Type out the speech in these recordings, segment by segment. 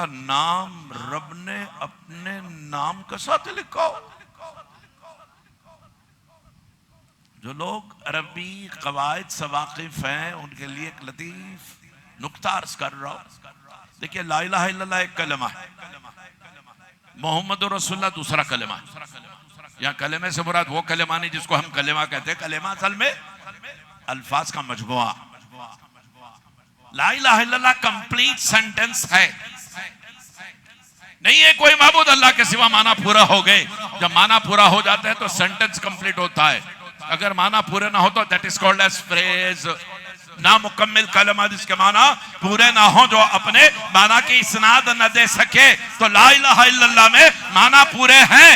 नाम रब ने अपने नाम के साथ लिखा हो। जो लोग अरबी कवायद से वाकिफ हैं उनके लिए एक लतीफ नुक्ता अर्ज कर रहा हूं। देखिए, ला इलाहा इल्लल्लाह एक कलमा है, मोहम्मद रसूलुल्लाह दूसरा कलमा है। यहाँ कलमे से मुराद वो कलमा नहीं जिसको हम कलमा कहते हैं। कलमा असल में अल्फाज का मजमुआ। ला इलाहा इल्लल्लाह कंप्लीट सेंटेंस है, नहीं है कोई माबूद अल्लाह के सिवा। माना पूरा हो गए, जब माना पूरा हो जाता है तो सेंटेंस कंप्लीट होता है। अगर माना पूरे ना हो तो that is called as phrase. नामुकम्मिल कलमा जिसके माना पूरे ना हो, जो अपने माना की इसनाद न दे सके, तो ला इलाहा इल्लल्लाह में माना पूरे हैं।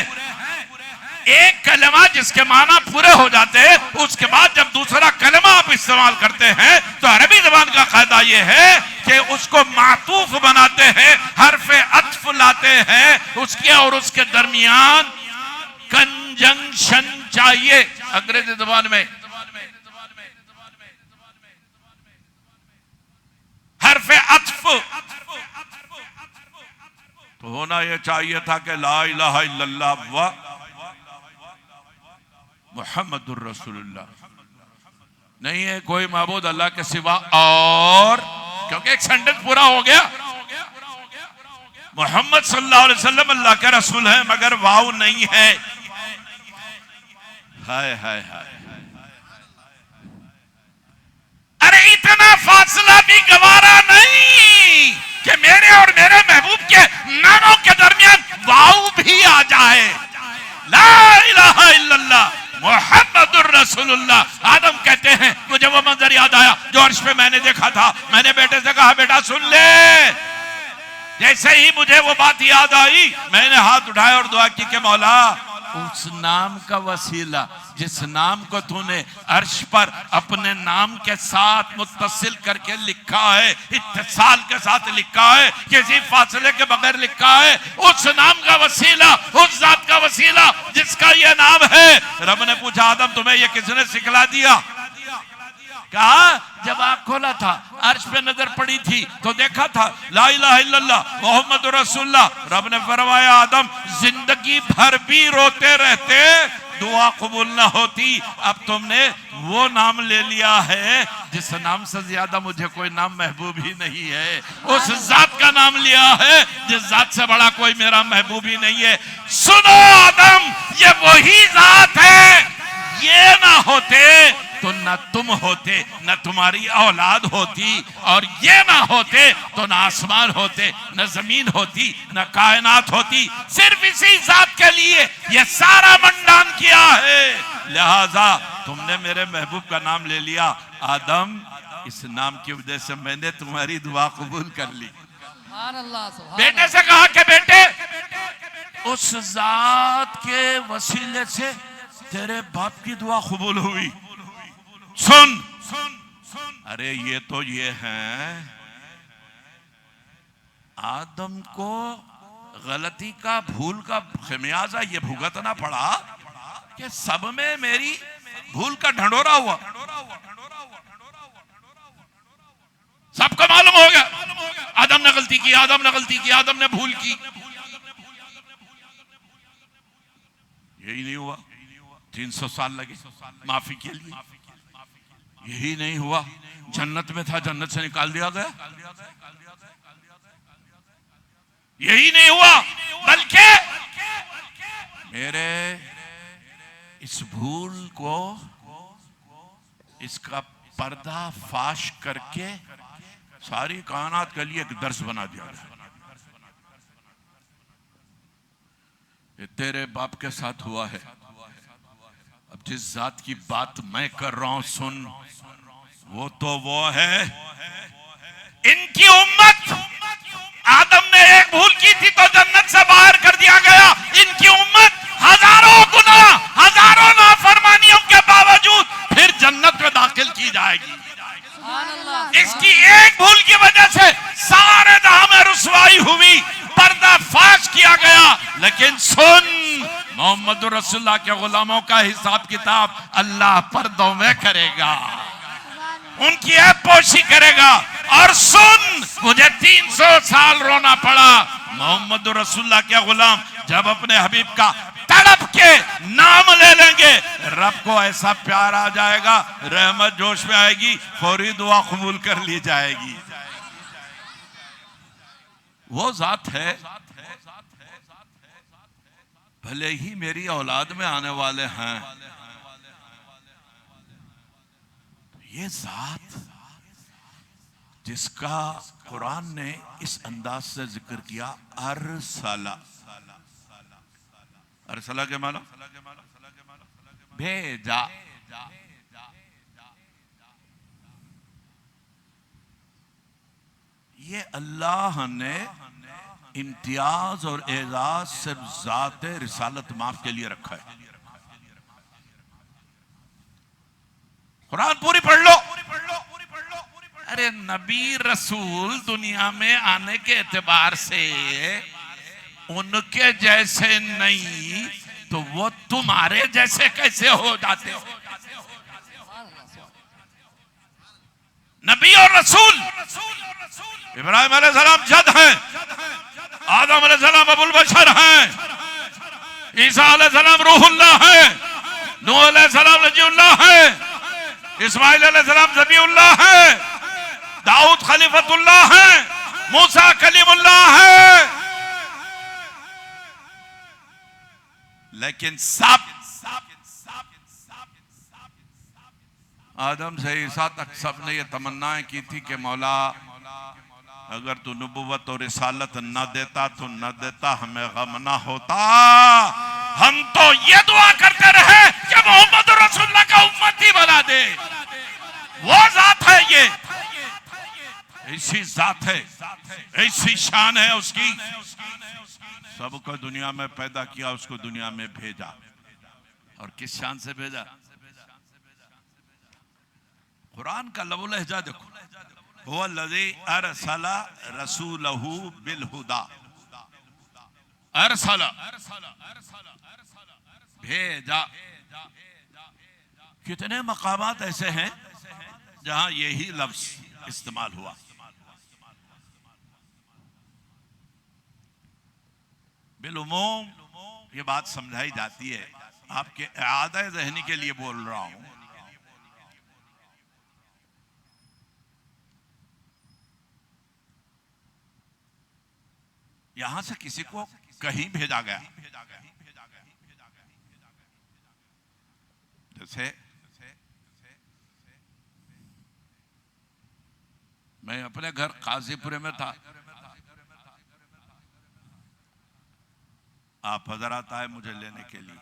एक कलमा जिसके माना पूरे हो जाते हैं, उसके बाद जब दूसरा कलमा आप इस्तेमाल करते हैं तो अरबी जबान का कायदा यह है कि उसको मातूफ बनाते हैं, हर्फे अत्फ लाते हैं, उसके और उसके दरमियान कंजंक्शन चाहिए। अंग्रेजी जबान में हर्फे अत्फ तो होना यह चाहिए था कि ला इलाहा इल्लल्लाह व मुहम्मदुर रसूलुल्लाह, नहीं है कोई माबूद अल्लाह के सिवा। और क्योंकि एक सेंटेंस पूरा हो गया, मोहम्मद सल्लल्लाहु अलैहि वसल्लम अल्लाह के रसूल है, मगर वाव नहीं है। हाय हाय हाय, अरे इतना फासला भी गवारा नहीं कि मेरे और मेरे महबूब के नामों के दरमियान वाव भी आ जाए। ला इलाहा इल्लल्लाह मुहम्मदुर रसूलुल्लाह। आदम कहते हैं मुझे वो मंजर याद आया जो अर्श पे मैंने देखा था। मैंने बेटे से कहा बेटा सुन ले। जैसे ही मुझे वो बात याद आई, मैंने हाथ उठाया और दुआ की कि मौला उस नाम का वसीला जिस नाम को तूने अर्श पर अपने नाम के साथ मुत्तसिल करके लिखा है, इत्तिसाल के साथ लिखा है, किसी फासले के बगैर लिखा है, उस नाम का वसीला, उस जात का वसीला जिसका ये नाम है। रब ने पूछा आदम तुम्हें ये किसने सिखला दिया? कहा जब आँख खोला था, अर्श पे नजर पड़ी थी तो देखा था ला इलाहा इल्लल्लाह मोहम्मद रसूलुल्लाह। रब ने फरमाया आदम जिंदगी भर भी रोते रहते, दुआ कबूल ना होती। अब तुमने वो नाम ले लिया है जिस नाम से ज्यादा मुझे कोई नाम महबूब ही नहीं है। उस जात का नाम लिया है जिस जात से बड़ा कोई मेरा महबूब ही नहीं है। सुनो आदम, ये वही जात है, ये ना होते तो न तुम होते, न तुम्हारी औलाद होती, और ये ना होते तो न आसमान होते, न जमीन होती, न कायनात होती। सिर्फ इसी जात के लिए ये सारा मंडान किया है। लिहाजा तुमने मेरे महबूब का नाम ले लिया आदम, इस नाम की वजह से मैंने तुम्हारी दुआ कबूल कर ली। बेटे से कहा कि बेटे उस जात के वसीले से तेरे बाप की दुआ कबूल हुई। सुन, अरे ये तो ये है, आदम को गलती का, भूल का खमियाजा ये भुगतना पड़ा कि सब में मेरी भूल का ढंढोरा हुआ। सबको मालूम हो गया आदम ने गलती की, आदम ने गलती की, आदम ने भूल की। यही नहीं हुआ, 300 साल लगे माफी के लिए। यही नहीं हुआ, जन्नत में था, जन्नत से निकाल दिया गया। यही नहीं हुआ, बल्कि मेरे इस भूल को, इसका पर्दा फाश करके सारी कायनात के लिए एक दर्स बना दिया गया। ये तेरे बाप के साथ हुआ है। अब जिस जात की बात मैं कर रहा हूं सुन, वो तो वो है, इनकी उम्मत आदम ने एक भूल की थी तो जन्नत से बाहर कर दिया गया। इनकी उम्मत हजारों गुनाह, हजारों नाफरमानियों के बावजूद फिर जन्नत में दाखिल की जाएगी। इसकी एक भूल की वजह से सारे जहां में रुसवाई हुई, पर्दा फाश किया गया। लेकिन सुन, मोहम्मद रसूलुल्लाह के गुलामों का हिसाब किताब अल्लाह पर्दों में करेगा। उनकी ऐबपोशी करेगा। और सुन, मुझे 300 साल रोना पड़ा, मोहम्मद रसूलुल्लाह के गुलाम जब अपने हबीब का तड़प के नाम ले लेंगे, रब को ऐसा प्यार आ जाएगा, रहमत जोश में आएगी, फौरी दुआ कबूल कर ली जाएगी। वो जात है, भले ही मेरी औलाद में आने वाले हैं, ये जात जिसका कुरान ने इस अंदाज से जिक्र किया, अरसला। अरसला के मानो भेजा। ये अल्लाह ने इम्तियाज और एजाज सिर्फ जाते रिसालत माफ के लिए रखा है। कुरान पूरी पढ़ लो। अरे नबी रसूल दुनिया में आने के एतबार से उनके जैसे नहीं तो वो तुम्हारे जैसे कैसे हो जाते हो? नबी और रसूल इब्राहिम अलैहिस्सलाम जद हैं, आदम अलैहिस्सलाम अबुल बशर हैं, ईसा अलैहिस्सलाम रूहुल्लाह हैं, नूह अलैहिस्सलाम नजीउल्लाह हैं, इस्माइल अलैहिस्सलाम ज़बीउल्लाह हैं, दाऊद खलीफतुल्लाह हैं, मूसा कलीमुल्लाह हैं। लेकिन सब आदम से ईसा तक सब ने ये तमन्नाएं की थी कि मौला अगर तू नबुव्वत और रिसालत न देता तो न देता, हमें गम ना होता। हम तो ये दुआ करते रहे कि मोहम्मद रसूलुल्लाह का उम्मती बना दे। वो जात है, ये ऐसी जात है, ऐसी शान है उसकी। सबको दुनिया में पैदा किया, उसको दुनिया में भेजा, और किस शान से भेजा? कुरान का लबो लहजा देखो, हुवल्लज़ी अरसला रसूलहू बिलहुदा। अरसला भेजा। कितने मकामात ऐसे हैं जहां यही लफ्ज इस्तेमाल हुआ। बिलुमूम ये बात समझाई जाती है, आपके आदा ज़हनी के लिए बोल रहा हूं। यहां से किसी को कहीं भेजा गया, जैसे मैं अपने घर काजीपुरे में था, आप हजरात आए मुझे लेने के लिए,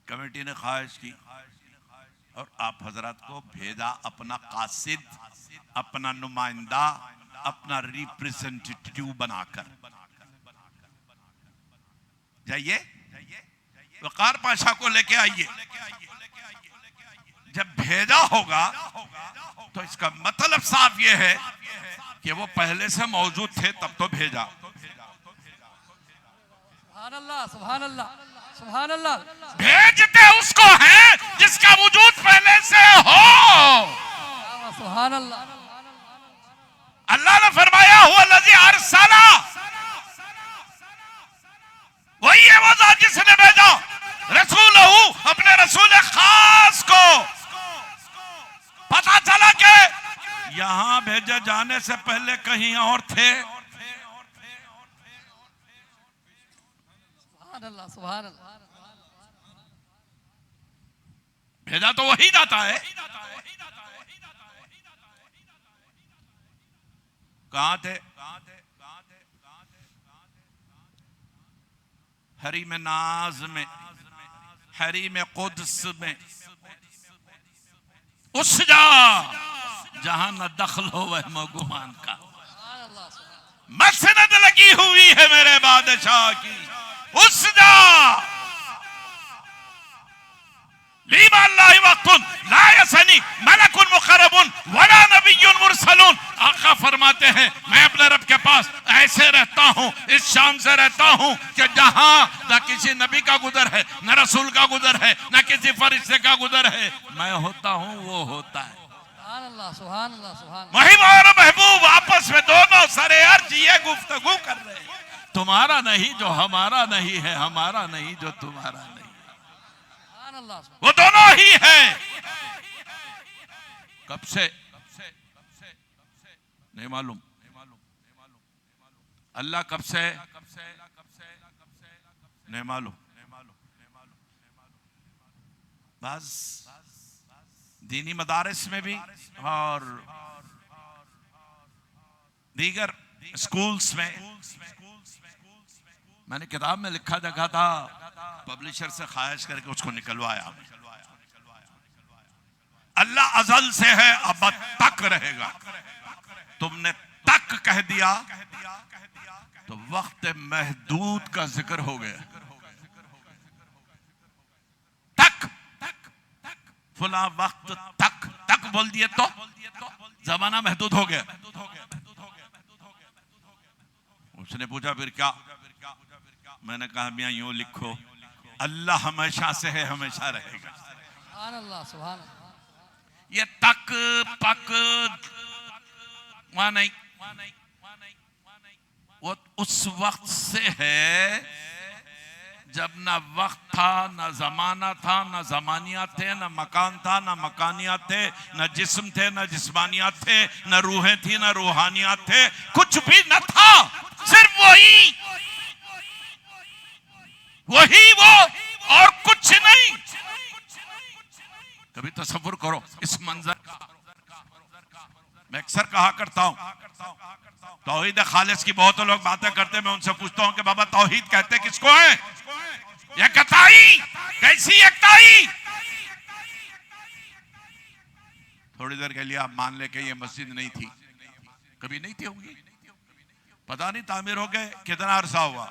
कमेटी ने ख्वाहिश की और आप हजरात को भेजा, अपना कासिद, अपना नुमाइंदा, अपना रिप्रेजेंटेटिव बनाकर। जाइए वकार पाशा को लेके आइए। जब भेजा होगा तो इसका मतलब साफ ये है कि वो पहले से मौजूद थे, तब तो भेजा। सुभान अल्लाह, सुभान अल्लाह, सुभान अल्लाह। भेजते उसको हैं जिसका वजूद पहले से हो। सुभान अल्लाह। अल्लाह ने फरमाया हुवल्लज़ी अरसला, वही है वो ज़ात जिसने भेजा रसूलहू, अपने रसूल खास को। पता चला कि यहां भेजे जाने से पहले कहीं और थे। सुभान अल्लाह, सुभान अल्लाह। भेजा तो वही जाता है। कहां थे? हरी में नाज में, हरी में कुद्स में, उस जा जहां न दखल हो वह मगुमान का। मसनद लगी हुई है मेरे बादशाह की, उस जा लीमा अल्लाहि वक्तुन ला यसनी मलकुन मुकर्रबुन वला नबियुन मुरसलून। आका फरमाते हैं मैं अपने रब के पास ऐसे रहता हूँ, इस शान से रहता हूँ कि जहाँ न किसी नबी का गुजर है, न रसूल का गुजर है, न किसी फरिश्ते का गुजर है, मैं होता हूँ वो होता है। सुभान अल्लाह, सुभान अल्लाह, सुभान। मुहिब और महबूब आपस में दोनों सरे अर्ज ये गुफ्तगू कर रहे हैं, तुम्हारा नहीं जो हमारा नहीं है, हमारा नहीं जो तुम्हारा नहीं, सुभान अल्लाह, वो दोनों ही है। कब से नहीं मालूम, अल्लाह कब से नहीं मालूम। बस दीनी मदारिस में भी और दीगर स्कूल्स में, मैंने किताब में लिखा देखा था, पब्लिशर से ख्वाहिश करके उसको निकलवाया। अल्लाह अज़ल से है, अब तक रहेगा। तुमने तक कह दिया तो वक्त महदूद का जिक्र हो गया। तक फुला वक्त तक बोल दिए तो जमाना महदूद हो गया। उसने पूछा फिर क्या? मैंने कहा मियां यूं लिखो, अल्लाह हमेशा से है, हमेशा रहेगा। सुभान अल्लाह, सुभान अल्लाह। ये तक पक वहां नहीं, वो उस वक्त से है जब ना वक्त था, ना जमाना था, ना जमानियात थे, ना मकान था, ना मकानियात थे, ना जिस्म थे, ना जिस्मानियात थे, ना रूहें थी, ना रूहानियात थे, कुछ भी न था, सिर्फ वही वो और कुछ नहीं। कभी तसव्वुर करो इस मंजर का। मैं अक्सर कहा करता हूं, तौहीद खालिस की बहुत लोग बातें करते, मैं उनसे पूछता हूं कि बाबा तौहीद कहते किसको है? एकताई। कैसी एकताई? थोड़ी देर के लिए आप मान ले कि ये मस्जिद नहीं थी, कभी नहीं थी, होंगी, पता नहीं तामीर हो गए कितना अरसा हुआ,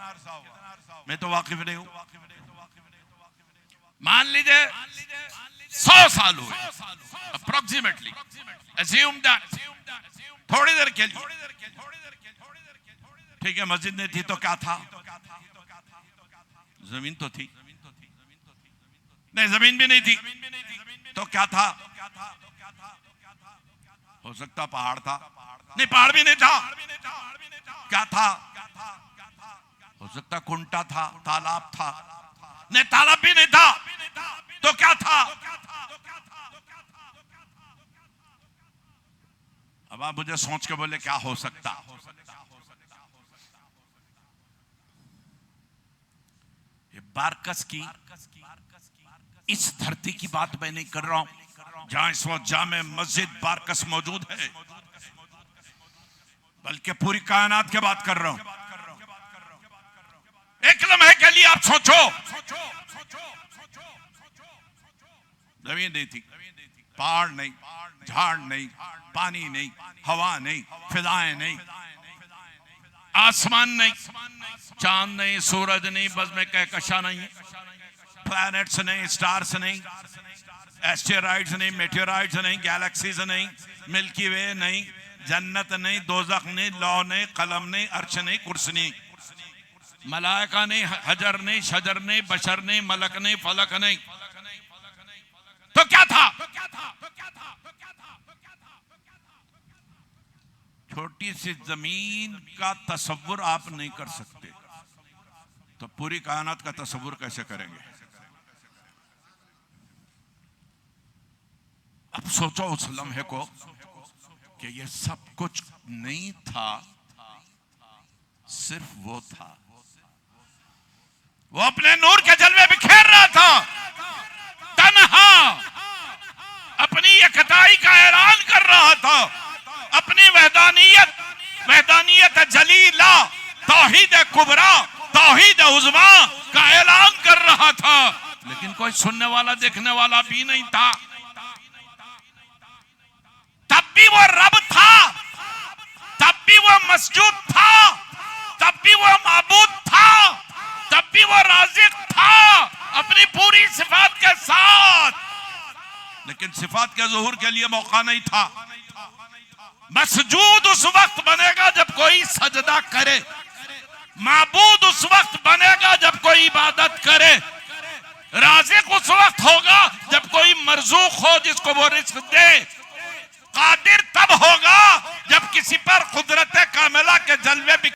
मैं तो वाकिफ नहीं हूं। मान लीजिए 100 साल हुए अप्रोक्सीमेटली, assume that, थोड़ी देर के लिए, ठीक है। मस्जिद नहीं थी तो क्या था? जमीन तो थी। नहीं, जमीन भी नहीं थी तो क्या था? हो सकता पहाड़ था। नहीं, पहाड़ भी नहीं था। क्या था? हो सकता कुंटा था, तालाब था। नहीं, तालाब भी नहीं था तो क्या था? अब आप मुझे सोच के बोले क्या हो सकता? ये बारकस की इस धरती की बात मैं नहीं कर रहा हूं जहां इस वक्त जामे मस्जिद बारकस मौजूद है, बल्कि पूरी कायनात की बात कर रहा हूं। एक लम्हे के लिए आप सोचो, जमीन नहीं थी, पहाड़ नहीं, झाड़ नहीं, पानी नहीं, हवा नहीं, फिजाएं नहीं, आसमान नहीं, चांद नहीं, सूरज नहीं, बस में कहकशा नहीं, प्लैनेट्स नहीं, स्टार्स नहीं, एस्टेरॉइड्स नहीं, मेटेराइड्स नहीं, गैलेक्सीज नहीं, मिल्की वे नहीं, जन्नत नहीं, दोज़ख नहीं, लौ नहीं, कलम नहीं, अर्श नहीं, कुर्सी नहीं, मलाइका नहीं, हजर नहीं, शजर नहीं, बशर नहीं, मलक नहीं, फलक नहीं, तो क्या था? छोटी सी जमीन का तसव्वुर आप नहीं कर सकते तो पूरी कायनात का तसव्वुर कैसे करेंगे? अब सोचो उस लम्हे को कि ये सब कुछ नहीं था, सिर्फ वो था। वो अपने नूर के जलवे बिखेर रहा था, तन्हा अपनी एकताई का ऐलान कर रहा था, अपनी वहदानियत जलीला, तौहीद कुबरा, तौहीद उज़्मा का ऐलान कर रहा था, लेकिन कोई सुनने वाला देखने वाला भी नहीं था। तब भी वो रब था, तब भी वो मस्जूद था, तब भी वो माबूद था, तब भी वो राज़िक़ था, अपनी पूरी सिफात के साथ लेकिन सिफात के ज़ुहूर के लिए मौका नहीं था। मसजूद उस वक्त बनेगा जब कोई सजदा करे, माबूद उस वक्त बनेगा जब कोई इबादत करे, राज़िक उस वक्त होगा जब कोई मरज़ूक हो जिसको वो रिज़्क़ दे, कादिर तब होगा जब किसी पर कुदरत कामिला के जलवे